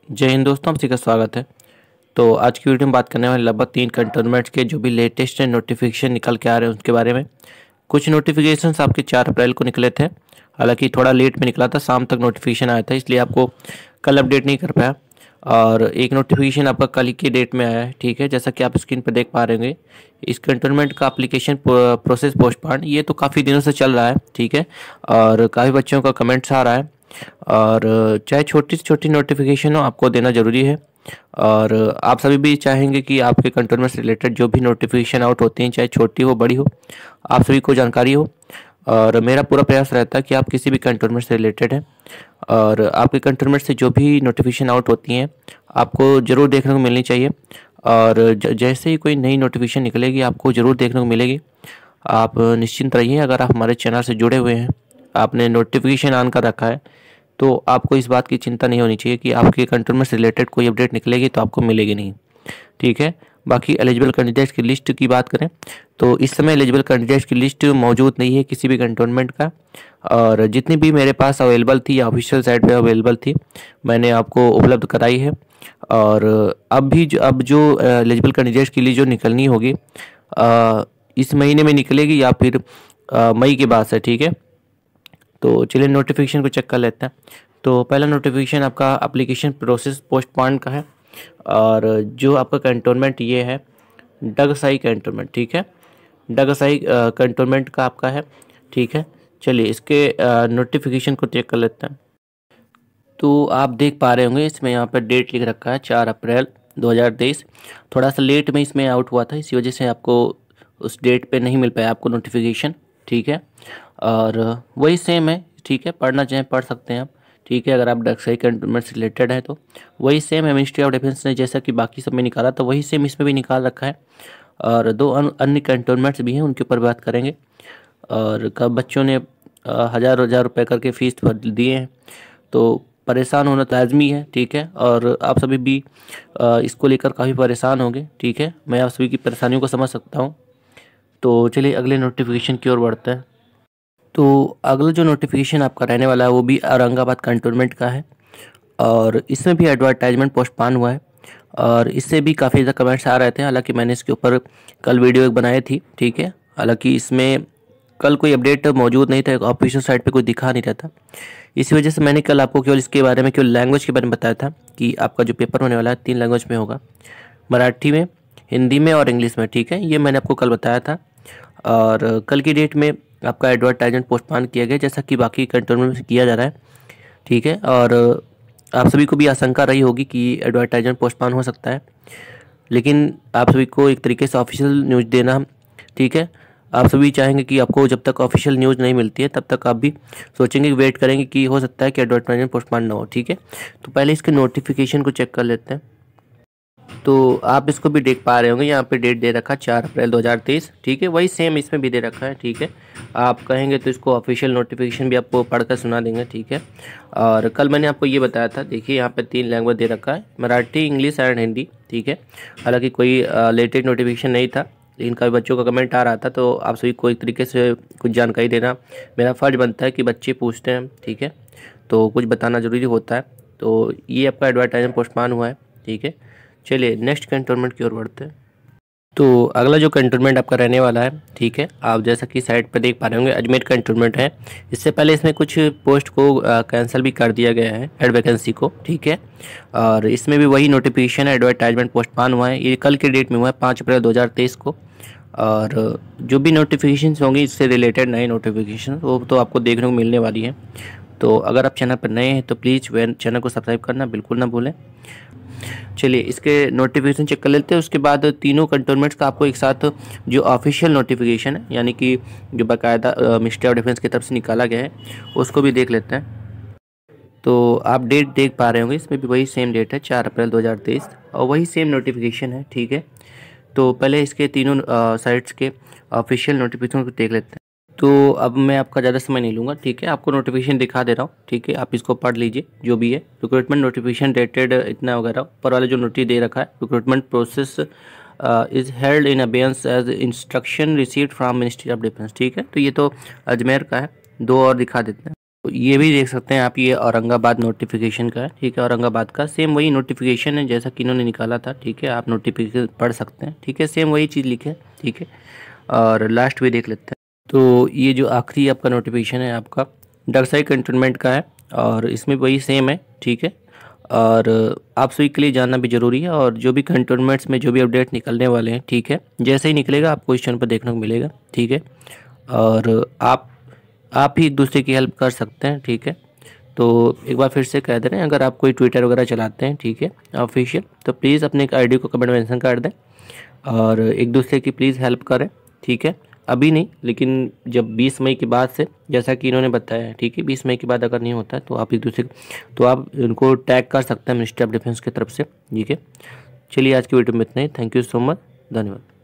जय हिंद दोस्तों, आप सभी का स्वागत है। तो आज की वीडियो में बात करने वाले लगभग 3 कंटोनमेंट्स के जो भी लेटेस्ट नोटिफिकेशन निकल के आ रहे हैं उसके बारे में। कुछ नोटिफिकेशंस आपके 4 अप्रैल को निकले थे, हालांकि थोड़ा लेट में निकला था, शाम तक नोटिफिकेशन आया था, इसलिए आपको कल अपडेट नहीं कर पाया। और एक नोटिफिकेशन आपका कल की डेट में आया है, ठीक है, जैसा कि आप स्क्रीन पर देख पा रहे होंगे। इस कंटोनमेंट का एप्लीकेशन प्रोसेस पोस्टपोन्ड, ये तो काफ़ी दिनों से चल रहा है, ठीक है, और काफ़ी बच्चों का कमेंट्स आ रहा है। और चाहे छोटी से छोटी नोटिफिकेशन हो, आपको देना ज़रूरी है। और आप सभी भी चाहेंगे कि आपके कंट्रोल से रिलेटेड जो भी नोटिफिकेशन आउट होती हैं, चाहे छोटी हो बड़ी हो, आप सभी को जानकारी हो। और मेरा पूरा प्रयास रहता है कि आप किसी भी कंट्रोल से रिलेटेड हैं और आपके कंट्रोल से जो भी नोटिफिकेशन आउट होती हैं आपको ज़रूर देखने को मिलनी चाहिए। और जैसे ही कोई नई नोटिफिकेशन निकलेगी आपको ज़रूर देखने को मिलेगी। आप निश्चिंत रहिए, अगर आप हमारे चैनल से जुड़े हुए हैं, आपने नोटिफिकेशन ऑन कर रखा है, तो आपको इस बात की चिंता नहीं होनी चाहिए कि आपके कंट्रोल से रिलेटेड कोई अपडेट निकलेगी तो आपको मिलेगी नहीं, ठीक है। बाकी एलिजिबल कैंडिडेट्स की लिस्ट की बात करें तो इस समय एलिजिबल कैंडिडेट्स की लिस्ट मौजूद नहीं है किसी भी कंटोनमेंट का। और जितनी भी मेरे पास अवेलेबल थी या ऑफिशियल साइट पे अवेलेबल थी, मैंने आपको उपलब्ध कराई है। और अब जो एलिजिबल कैंडिडेट्स के लिए जो निकलनी होगी इस महीने में निकलेगी या फिर मई के बाद से, ठीक है। तो चलिए नोटिफिकेशन को चेक कर लेते हैं। तो पहला नोटिफिकेशन आपका एप्लीकेशन प्रोसेस पोस्टपोन्ड का है और जो आपका कैंटोनमेंट ये है डगसाई कैंटोनमेंट, ठीक है, डगसाई कैंटोनमेंट का आपका है, ठीक है। चलिए इसके नोटिफिकेशन को चेक कर लेते हैं। तो आप देख पा रहे होंगे इसमें यहाँ पर डेट लिख रखा है 4 अप्रैल 2023। थोड़ा सा लेट में इसमें आउट हुआ था, इसी वजह से आपको उस डेट पे नहीं मिल पाया आपको नोटिफिकेशन, ठीक है। और वही सेम है, ठीक है, पढ़ना चाहें पढ़ सकते हैं आप, ठीक है, अगर आप डगसाई कैंटोनमेंट से रिलेटेड है तो वही सेम है। मिनिस्ट्री ऑफ डिफेंस ने जैसा कि बाकी सब में निकाला तो वही सेम इसमें भी निकाल रखा है। और दो अन्य कैंटोनमेंट्स भी हैं, उनके ऊपर बात करेंगे। और कब बच्चों ने हज़ार हज़ार रुपये करके फ़ीस भर दिए हैं तो परेशान होना लाजमी है, ठीक है। और आप सभी भी इसको लेकर काफ़ी परेशान होंगे, ठीक है, मैं आप सभी की परेशानियों को समझ सकता हूँ। तो चलिए अगले नोटिफिकेशन की ओर बढ़ते हैं। तो अगला जो नोटिफिकेशन आपका रहने वाला है वो भी औरंगाबाद कंटोनमेंट का है और इसमें भी एडवर्टाइजमेंट पोस्टपोन हुआ है। और इससे भी काफ़ी ज़्यादा कमेंट्स आ रहे थे, हालांकि मैंने इसके ऊपर कल वीडियो एक बनाई थी, ठीक है। हालांकि इसमें कल कोई अपडेट मौजूद नहीं था, ऑफिशियल साइट पे कोई दिखा नहीं रहा था, इसी वजह से मैंने कल आपको केवल इसके बारे में, केवल लैंग्वेज के बारे में बताया था कि आपका जो पेपर होने वाला है 3 लैंग्वेज में होगा, मराठी में, हिंदी में और इंग्लिश में, ठीक है, ये मैंने आपको कल बताया था। और कल की डेट में आपका एडवर्टाइजमेंट पोस्टपोन किया गया जैसा कि बाकी कंट्रोल में किया जा रहा है, ठीक है। और आप सभी को भी आशंका रही होगी कि एडवर्टाइजमेंट पोस्टपोन हो सकता है, लेकिन आप सभी को एक तरीके से ऑफिशियल न्यूज़ देना, ठीक है। आप सभी चाहेंगे कि आपको जब तक ऑफिशियल न्यूज़ नहीं मिलती है तब तक आप भी सोचेंगे, वेट करेंगे कि हो सकता है कि एडवर्टाइजमेंट पोस्टपोन ना हो, ठीक है। तो पहले इसके नोटिफिकेशन को चेक कर लेते हैं। तो आप इसको भी देख पा रहे होंगे, यहाँ पे डेट दे रखा है 4 अप्रैल 2023, ठीक है, वही सेम इसमें भी दे रखा है, ठीक है। आप कहेंगे तो इसको ऑफिशियल नोटिफिकेशन भी आपको पढ़कर सुना देंगे, ठीक है। और कल मैंने आपको ये बताया था, देखिए यहाँ पे 3 लैंग्वेज दे रखा है, मराठी, इंग्लिश एंड हिंदी, ठीक है। हालांकि कोई लेटेस्ट नोटिफिकेशन नहीं था, लेकिन कई बच्चों का कमेंट आ रहा था, तो आप सभी को एक तरीके से कुछ जानकारी देना मेरा फ़र्ज बनता है कि बच्चे पूछते हैं, ठीक है, तो कुछ बताना ज़रूरी होता है। तो ये आपका एडवर्टाइजमेंट पोस्टपोन हुआ है, ठीक है। चलिए नेक्स्ट कैंटोनमेंट की ओर बढ़ते हैं। तो अगला जो कैंटोनमेंट आपका रहने वाला है, ठीक है, आप जैसा कि साइट पर देख पा रहे होंगे अजमेर कैंटोनमेंट है। इससे पहले इसमें कुछ पोस्ट को कैंसिल भी कर दिया गया है, एड वैकेंसी को, ठीक है। और इसमें भी वही नोटिफिकेशन एडवर्टाइजमेंट पोस्टपोन हुआ है, ये कल के डेट में हुआ है 5 अप्रैल 2023 को। और जो भी नोटिफिकेशन होंगी इससे रिलेटेड नई नोटिफिकेशन वो तो आपको देखने को मिलने वाली है। तो अगर आप चैनल पर नए हैं तो प्लीज़ चैनल को सब्सक्राइब करना बिल्कुल ना भूलें। चलिए इसके नोटिफिकेशन चेक कर लेते हैं, उसके बाद तीनों कंटोनमेंट्स का आपको एक साथ जो ऑफिशियल नोटिफिकेशन है, यानी कि जो बाकायदा मिनिस्ट्री ऑफ डिफेंस की तरफ से निकाला गया है, उसको भी देख लेते हैं। तो आप डेट देख पा रहे होंगे, इसमें भी वही सेम डेट है 4 अप्रैल 2023 और वही सेम नोटिफिकेशन है, ठीक है। तो पहले इसके तीनों साइट्स के ऑफिशियल नोटिफिकेशन को देख लेते हैं। तो अब मैं आपका ज़्यादा समय नहीं लूँगा, ठीक है, आपको नोटिफिकेशन दिखा दे रहा हूँ, ठीक है, आप इसको पढ़ लीजिए जो भी है। रिक्रूटमेंट नोटिफिकेशन डेटेड इतना वगैरह ऊपर वाले जो नोटिस दे रखा है, recruitment process is held in abeyance as instruction received from ministry of defence, ठीक है। तो ये तो अजमेर का है, 2 और दिखा देते हैं। ये भी देख सकते हैं आप, ये औरंगाबाद नोटिफिकेशन का है, ठीक है। औरंगाबाद का सेम वही नोटिफिकेशन है जैसा कि इन्होंने निकाला था, ठीक है। आप नोटिफिकेशन पढ़ सकते हैं, ठीक है। सेम वही चीज़ लिखे, ठीक है। और लास्ट भी देख लेते हैं। तो ये जो आखिरी आपका नोटिफिकेशन है आपका डगसाई कंटोनमेंट का है, और इसमें वही सेम है, ठीक है। और आप सभी के लिए जानना भी ज़रूरी है, और जो भी कंटोनमेंट्स में जो भी अपडेट निकलने वाले हैं, ठीक है, जैसे ही निकलेगा आपको इस चैनल पर देखने को मिलेगा, ठीक है। और आप ही एक दूसरे की हेल्प कर सकते हैं, ठीक है। तो एक बार फिर से कह दे रहे हैं, अगर आप कोई ट्विटर वगैरह चलाते हैं, ठीक है, ऑफिशियल, तो प्लीज़ अपने एक आईडी को कमेंट मेंशन कर दें, और एक दूसरे की प्लीज़ हेल्प करें, ठीक है। अभी नहीं, लेकिन जब 20 मई के बाद से, जैसा कि इन्होंने बताया है, ठीक है, 20 मई के बाद अगर नहीं होता है तो आप एक दूसरे, तो आप उनको टैग कर सकते हैं मिनिस्ट्री ऑफ डिफेंस की तरफ से, ठीक है। चलिए आज की वीडियो में इतना ही। थैंक यू सो मच, धन्यवाद।